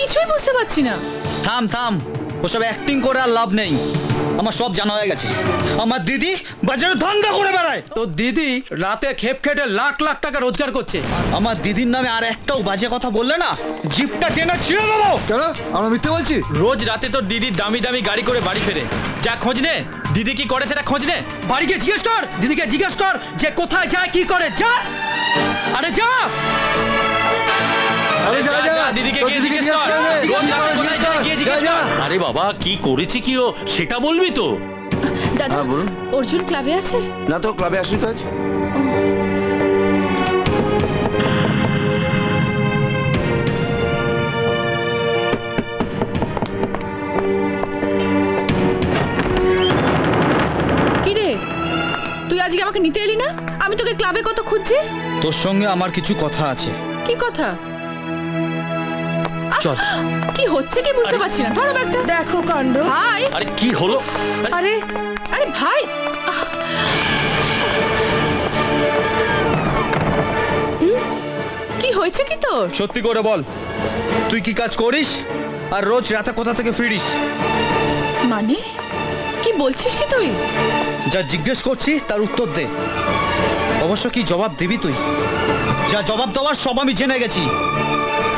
কিছুই বুঝতে পারছি না। থাম থাম, ওসব অ্যাক্টিং করে আর লাভ নেই। আমার সব জানা হয়ে গেছে। আমার দিদি বাজারে ধান্দা করে বেড়ায়। তো দিদি রাতে খেপ খেটে লাখ লাখ টাকা রোজগার করছে। আমার দিদির নামে আর একটাও বাজে কথা বললে না, জিপটা টেনে ছিঁড়ে দেবো। কেন আমরা মিথ্যে বলছি? রোজ রাতে তোর দিদি দামি দামি গাড়ি করে বাড়ি ফেরে। যা খোঁজ নে, দিদি কি করে সেটা খোঁজ নে। বাড়িকে জিজ্ঞেস কর, দিদিকে জিজ্ঞেস কর যে কোথায় যায় কি করে। যা, আরে যা। দিদিকে গিয়ে জিজ্ঞেস কর, রোজ রাতে কোথায় যায় গিয়ে জিজ্ঞেস কর। আরে বাবা, কি করেছি কি ও সেটা বলবি তো? দাদা বলুন। অর্জুন ক্লাবে আছে? না তো, ক্লাবে আসলি তো আজ। কি রে, তুই আজকে আমাকে নিতে এলি না? আমি তোকে ক্লাবে কত খুঁজছি। তোর সঙ্গে আমার কিছু কথা আছে। কি কথা? চল। কি হচ্ছে কি বুঝতে পারছি না। ধরো ব্যাগটা। দেখো কাণ্ড। ভাই, আরে কি হলো? আরে আরে ভাই, কি হয়েছে কি তোর? সত্যি করে বল, তুই কি কাজ করিস আর রোজ রাতে কোথা থেকে ফিরিস? মানে কি বলছিস কি তুই? যা জিজ্ঞেস করছি তার উত্তর দে। অবশ্য কি জবাব দিবি তুই? যা জবাব দেওয়ার সব আমি জেনে গেছি।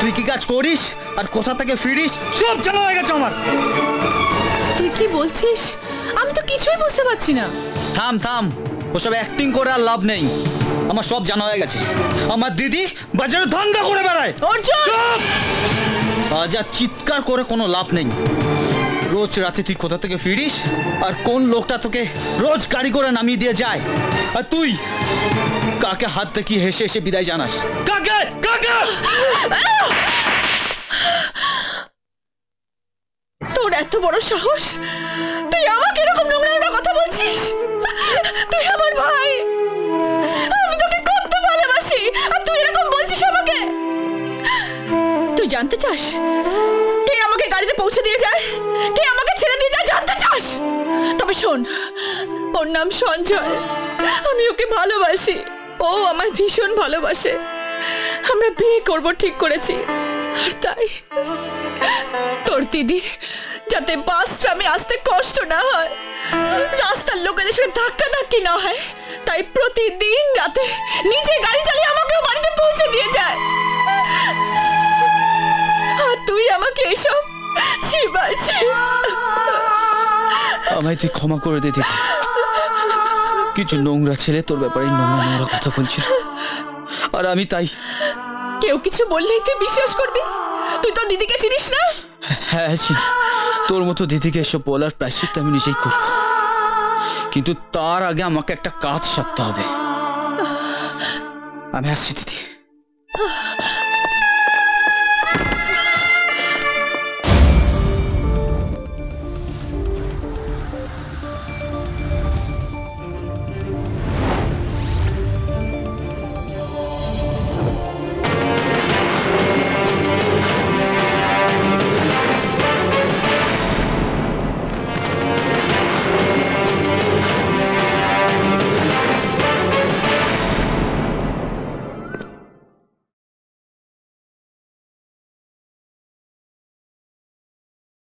তুই কি কাজ করিস আর কোথা থেকে ফিরিস সব জানা হয়ে গেছে আমার। তুই কি বলছিস? আমি তো কিছুই বুঝতে পারছি না। থাম থাম, ওসব অ্যাক্টিং করে আর লাভ নেই। আমার সব জানা হয়ে গেছে। আমার দিদি বাজারে ধান্দা করে বেড়ায়। অর্জুন! চুপ! আজ আর চিৎকার করে কোনো লাভ নেই। রোজ রাতে তুই কোথা থেকে ফিরিস আর কোন লোকটা তোকে রোজ গাড়ি করে নামিয়ে দিয়ে যায়, আর তুই কাকে হাত দেখিয়ে হেসে হেসে বিদায় জানাস? কাকে কাকে? তোর এত বড় সাহস, তুই আমাকে এরকম নোংরা নোংরা কথা বলছিস? তুই আমার ভাই, আমি তোকে কত ভালোবাসি, আর তুই এরকম বলছিস আমাকে? তুই জানতে চাস কে আমাকে গাড়িতে পৌঁছে দিয়ে যায়, কে আমাকে ছেড়ে দিয়ে যায়? জানতে চাস? তবে শোন, ওর নাম সঞ্জয়। আমি ওকে ভালোবাসি, ও আমায় ভীষণ ভালোবাসে। আমরা বিয়ে করব ঠিক করেছি। আর তাই তোর দিদির যাতে বাস ট্রামে আসতে কষ্ট না হয়, রাস্তার লোকেদের সাথে ধাক্কা ধাক্কি না হয়, তাই প্রতিদিন রাতে নিজে গাড়ি চালিয়ে আমাকেও বাড়িতে পৌঁছে দিয়ে যায়। আর তুই আমাকে এসব ছিবাইছি। আমায় তুই ক্ষমা করে দে দিদি। কিছু নোংরা ছেলে তোর ব্যাপারে নোংরা নোংরা কথা বলছে, আর আমি তাই। কেউ কিছু বললেই তুই বিশ্বাস করবি? তুই তো দিদিকে চিনিস না? হ্যাঁ চিনি। তোর মতো দিদিকে এসব বলার প্রায়শ্চিত্ত আমি নিজেই করব, কিন্তু তার আগে আমাকে একটা কাজ সারতে হবে। আমি আসছি দিদি।